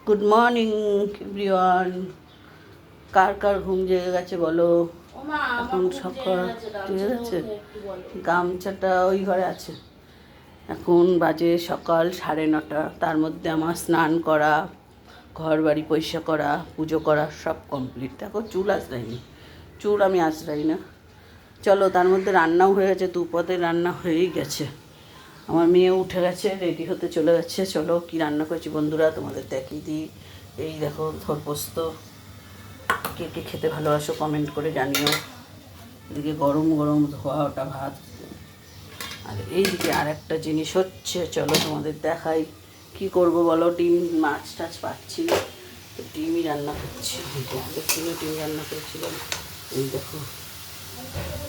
Good morning everyone. কার কার ঘুম জেগে গেছে বলো? এখন সকাল জেগে গেছে। গামছাটা ওই ঘরে আছে। এখন বাজে সকাল 9:30। তার মধ্যে আমার স্নান করা, ঘর বাড়ি পরিষ্কার করা, পুজো করা সব কমপ্লিট। দেখো চুল আঁচড়াইনি, চুল আমি আঁচড়াই না। চলো, তার মধ্যে রান্নাও হয়ে গেছে, দুপদে রান্না হয়েই গেছে। আমার মেয়ে উঠে গেছে, রেডি হতে চলে গেছে। চলো কি রান্না করেছি বন্ধুরা তোমাদের দেখিয়ে দিই। এই দেখো থোরপোস্ত। কে কে খেতে ভালোবাসো কমেন্ট করে জানিও। এদিকে গরম গরম ধোয়া ওটা ভাত। আর এইদিকে আর একটা জিনিস হচ্ছে, চলো তোমাদের দেখাই। কি করব বলো, ডিম মাছ টাছ পাচ্ছি না, তো ডিমই রান্না করছি। আগের দিনে ডিম রান্না করেছিলাম। এই দেখো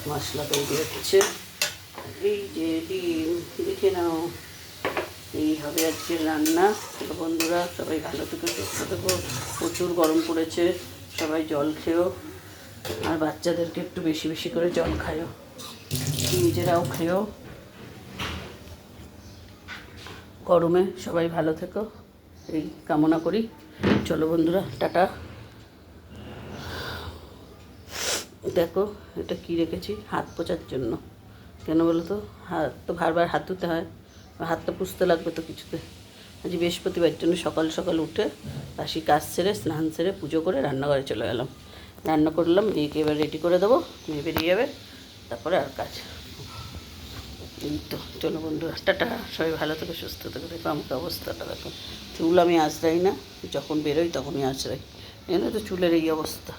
মশলা তৈরি হচ্ছে। এই যে ডিম দেখে নাও, এই হবে আজকে রান্না। তো বন্ধুরা সবাই ভালো থেকো, সুস্থ থেকো। প্রচুর গরম পড়েছে, সবাই জল খেও, আর বাচ্চাদেরকে একটু বেশি বেশি করে জল খাইও, নিজেরাও খেও। গরমে সবাই ভালো থেকো এই কামনা করি। চলো বন্ধুরা, টাটা। দেখো এটা কি রেখেছি, হাত পোছার জন্য। কেন বলো তো, হাত তো বারবার হাত ধুতে হয়, হাতটা পুষতে লাগবে তো কিছুতে। আজ বৃহস্পতিবার জন্য সকাল সকাল উঠে বাসি কাজ সেরে স্নান সেরে পুজো করে রান্নাঘরে চলে গেলাম। রান্না করলাম, মেয়েকে এবার রেডি করে দেবো, মেয়ে বেরিয়ে যাবে, তারপরে আর কাজ। এই তো চলো বন্ধুরা, টাটা। সবাই ভালো থেকে সুস্থ থেকে। দেখো আমাকে অবস্থাটা দেখো, চুল আমি আঁচড়াই না, যখন বেরোই তখনই আঁচড়াই, এনে তো চুলের এই অবস্থা।